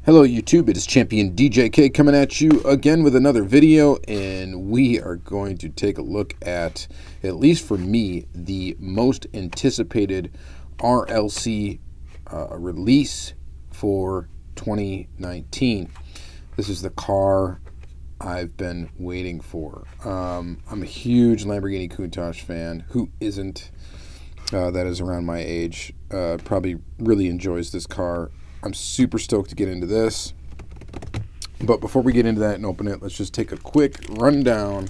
Hello YouTube, it is Championdjk coming at you again with another video, and we are going to take a look at least for me, the most anticipated RLC release for 2019. This is the car I've been waiting for. I'm a huge Lamborghini Countach fan. Who isn't? That is around my age. Probably really enjoys this car. I'm super stoked to get into this. But before we get into that and open it, let's just take a quick rundown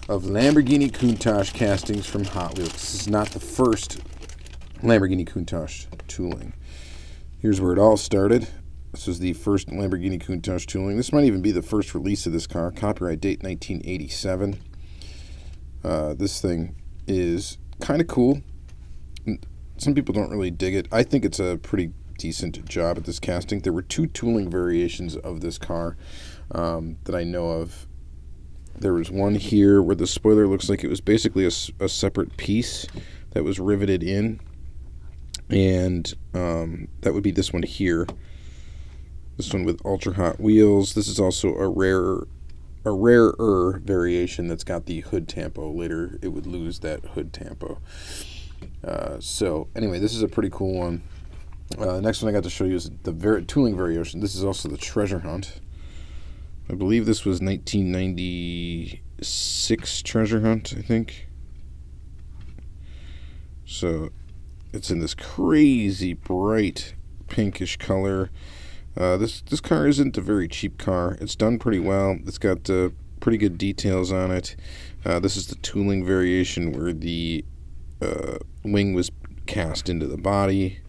of Lamborghini Countach castings from Hot Wheels. This is not the first Lamborghini Countach tooling. Here's where it all started. This was the first Lamborghini Countach tooling. This might even be the first release of this car. Copyright date 1987. This thing is kind of cool. Some people don't really dig it. I think it's a pretty decent job at this casting. There were two tooling variations of this car that I know of. There was one here where the spoiler looks like it was basically a separate piece that was riveted in, and that would be this one here. This one with ultra hot wheels. This is also a rarer variation that's got the hood tampo. Later it would lose that hood tampo. So anyway, this is a pretty cool one. The next one I got to show you is the tooling variation. This is also the treasure hunt. I believe this was 1996 treasure hunt, I think. So it's in this crazy bright pinkish color. This car isn't a very cheap car. It's done pretty well. It's got pretty good details on it. This is the tooling variation where the wing was cast into the body.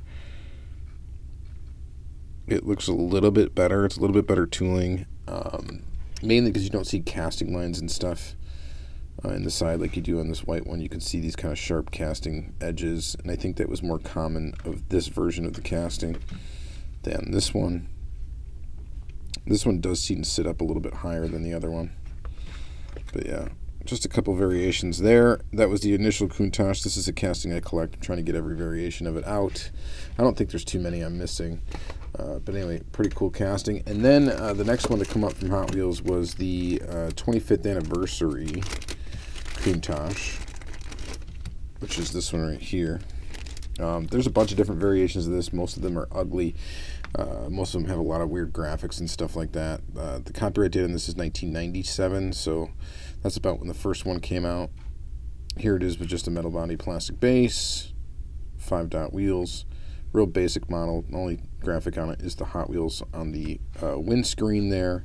It looks a little bit better. It's a little bit better tooling, mainly because you don't see casting lines and stuff in the side like you do on this white one. You can see these kind of sharp casting edges, and I think that was more common of this version of the casting than this one. This one does seem to sit up a little bit higher than the other one. But yeah, just a couple variations there. That was the initial Countach. This is a casting I collect. I'm trying to get every variation of it out. I don't think there's too many I'm missing. But anyway, pretty cool casting. And then the next one to come up from Hot Wheels was the 25th anniversary Countach, which is this one right here. There's a bunch of different variations of this. Most of them are ugly. Most of them have a lot of weird graphics and stuff like that. The copyright date on this is 1997, so that's about when the first one came out. Here it is with just a metal body, plastic base, 5-dot wheels. Real basic model. The only graphic on it is the Hot Wheels on the windscreen there.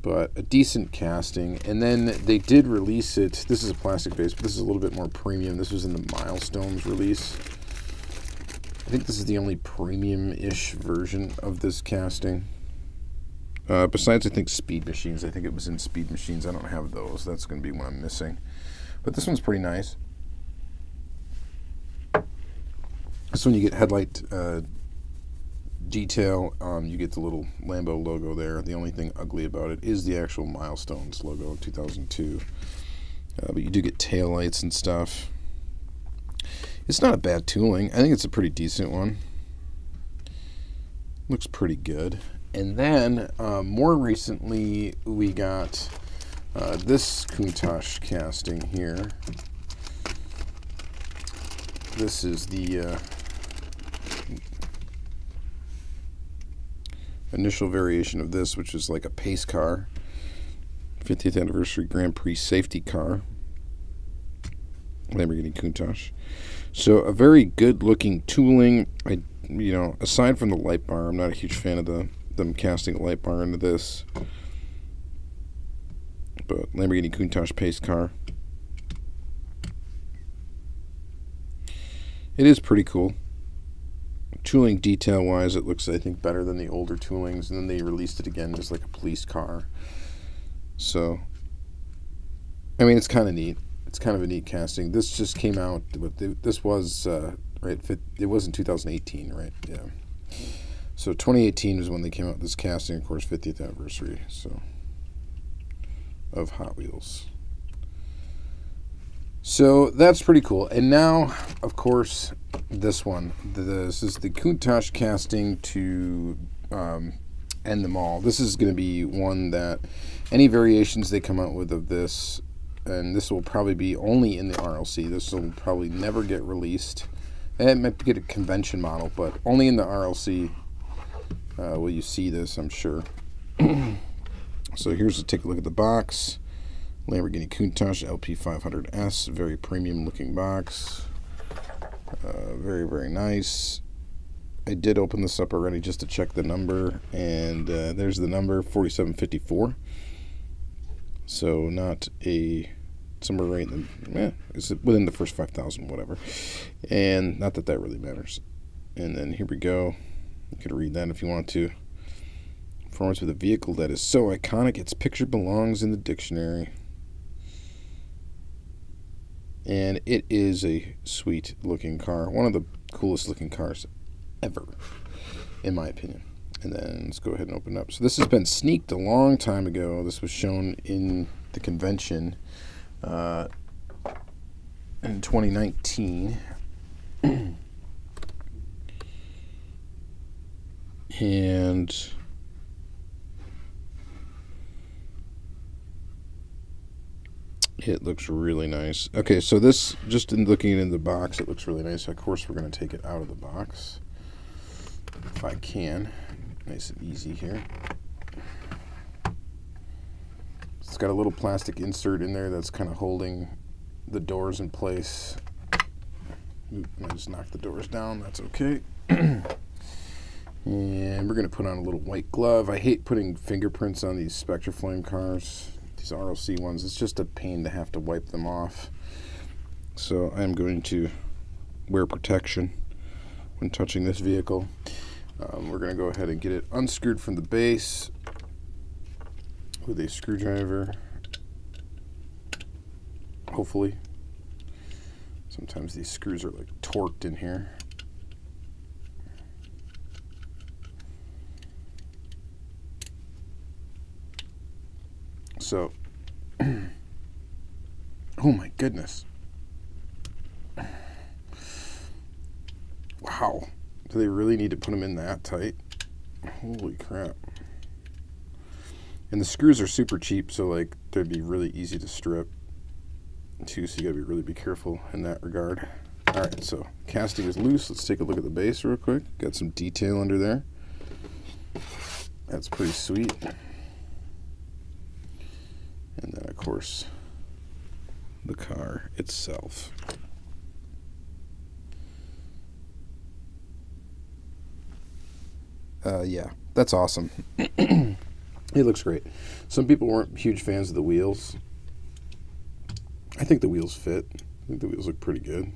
But a decent casting. And then they did release it. This is a plastic base, but this is a little bit more premium. This was in the Milestones release. I think this is the only premium-ish version of this casting. Besides, I think Speed Machines. I think it was in Speed Machines. I don't have those. That's going to be one I'm missing. But this one's pretty nice. This one you get headlight detail. You get the little Lambo logo there. The only thing ugly about it is the actual Milestones logo in 2002. But you do get tail lights and stuff. It's not a bad tooling. I think it's a pretty decent one. Looks pretty good. And then more recently we got this Countach casting here. This is the initial variation of this, which is like a pace car, 50th anniversary Grand Prix safety car, Lamborghini Countach. So a very good looking tooling. Aside from the light bar, I'm not a huge fan of them casting a light bar into this, but Lamborghini Countach pace car. It is pretty cool. Tooling detail wise, it looks, I think, better than the older toolings, and then they released it again as like a police car. So I mean, it's kind of neat. It's kind of a neat casting. This just came out, but this was right, it was in 2018, right? Yeah, so 2018 was when they came out with this casting, of course, 50th anniversary of Hot Wheels. So that's pretty cool. And now, of course, this one. This is the Countach casting to end them all. This is going to be one that any variations they come out with of this, and this will probably be only in the RLC. This will probably never get released. It might get a convention model, but only in the RLC will you see this, I'm sure. So here's to take a look at the box. Lamborghini Countach LP500 S, very premium looking box. Very, very nice. I did open this up already just to check the number, and there's the number, 4754. So not a, somewhere right in the, it's within the first 5,000, whatever. And not that that really matters. And then here we go. You could read that if you want to. Performance with a vehicle that is so iconic, its picture belongs in the dictionary. And it is a sweet looking car. One of the coolest looking cars ever, in my opinion. And then let's go ahead and open it up. So this has been sneaked a long time ago. This was shown in the convention in 2019. And it looks really nice. Okay, so this, just in looking in the box, it looks really nice. Of course, we're going to take it out of the box, if I can. Nice and easy here. It's got a little plastic insert in there that's kind of holding the doors in place. Oop, I just knocked the doors down. That's okay. And we're going to put on a little white glove. I hate putting fingerprints on these Spectraflame cars. These RLC ones, it's just a pain to have to wipe them off. So I'm going to wear protection when touching this vehicle. We're going to go ahead and get it unscrewed from the base with a screwdriver, hopefully. Sometimes these screws are like torqued in here. So, oh my goodness. Wow. Do they really need to put them in that tight? Holy crap. And the screws are super cheap, so like they'd be really easy to strip too, so you gotta really be careful in that regard. Alright, so casting is loose. Let's take a look at the base real quick. Got some detail under there. That's pretty sweet. And then, of course, the car itself. Yeah, that's awesome. It looks great. Some people weren't huge fans of the wheels. I think the wheels fit. I think the wheels look pretty good.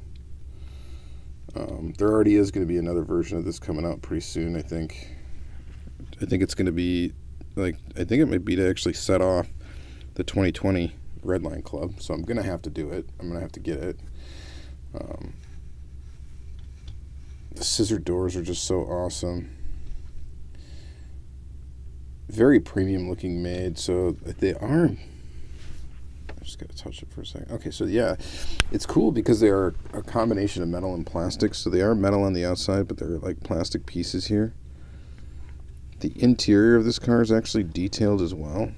There already is going to be another version of this coming out pretty soon, I think. I think it's going to be, like, I think it might be to actually set off the 2020 Redline Club, so I'm gonna have to do it. I'm gonna have to get it. The scissor doors are just so awesome. Very premium looking made, so they are. I just gotta touch it for a second. Okay, so yeah, it's cool because they are a combination of metal and plastic. So they are metal on the outside, but they're like plastic pieces here. The interior of this car is actually detailed as well.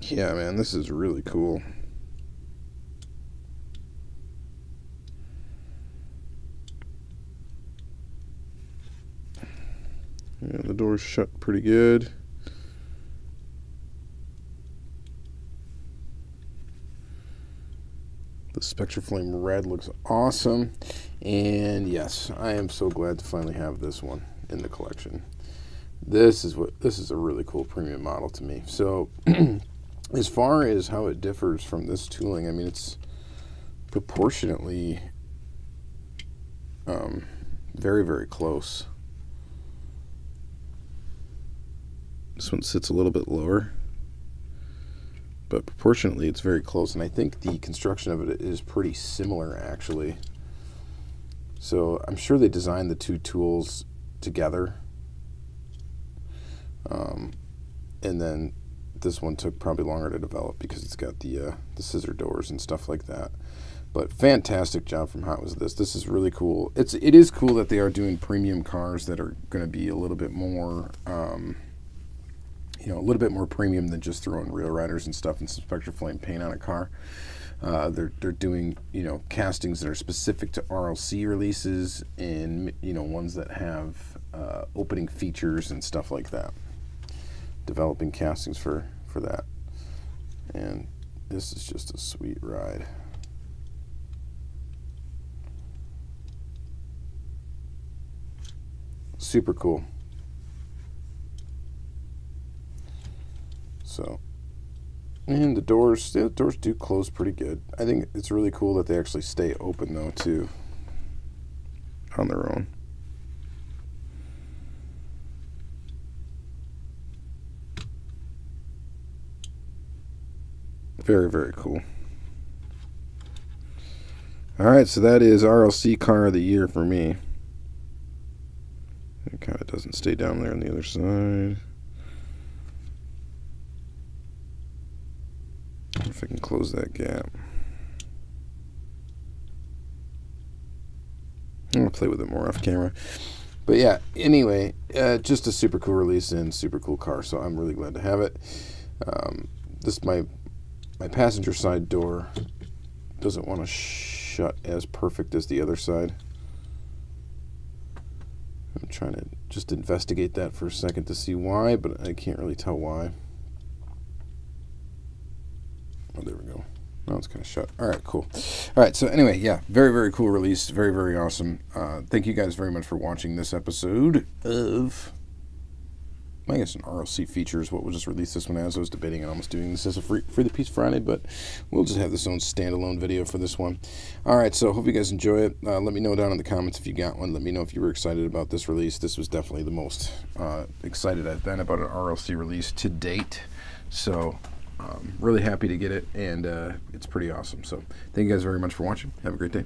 Yeah, man, this is really cool. Yeah, the door's shut pretty good. The Spectraflame red looks awesome. And yes, I am so glad to finally have this one in the collection. This is a really cool premium model to me. So as far as how it differs from this tooling, I mean, it's proportionately very, very close. This one sits a little bit lower, but proportionately it's very close, and I think the construction of it is pretty similar, actually. So I'm sure they designed the two tools together, and then this one took probably longer to develop because it's got the scissor doors and stuff like that. But fantastic job from Hot Wheels. This is really cool. It is cool that they are doing premium cars that are going to be a little bit more, a little bit more premium than just throwing rail riders and stuff and some Spectra Flame paint on a car. They're doing castings that are specific to RLC releases and ones that have opening features and stuff like that. Developing castings for that, and this is just a sweet ride. Super cool. So, and the doors do close pretty good. I think it's really cool that they actually stay open though too, on their own. Very, very cool. Alright, so that is RLC Car of the Year for me. It kind of doesn't stay down there on the other side. If I can close that gap. I'm going to play with it more off camera. But yeah, anyway, just a super cool release and super cool car, so I'm really glad to have it. My passenger side door doesn't want to shut as perfect as the other side. I'm trying to just investigate that for a second to see why, but I can't really tell why. Oh, there we go. Now it's kind of shut. All right, cool. All right, so anyway, yeah, very, very cool release. Very, very awesome. Thank you guys very much for watching this episode of, I guess, an RLC Features. What we'll just release this one as. I was debating on almost doing this as a free the Piece Friday, but we'll just have this own standalone video for this one. All right, so hope you guys enjoy it. Let me know down in the comments if you got one. Let me know if you were excited about this release. This was definitely the most excited I've been about an RLC release to date. So really happy to get it, and it's pretty awesome. So thank you guys very much for watching. Have a great day.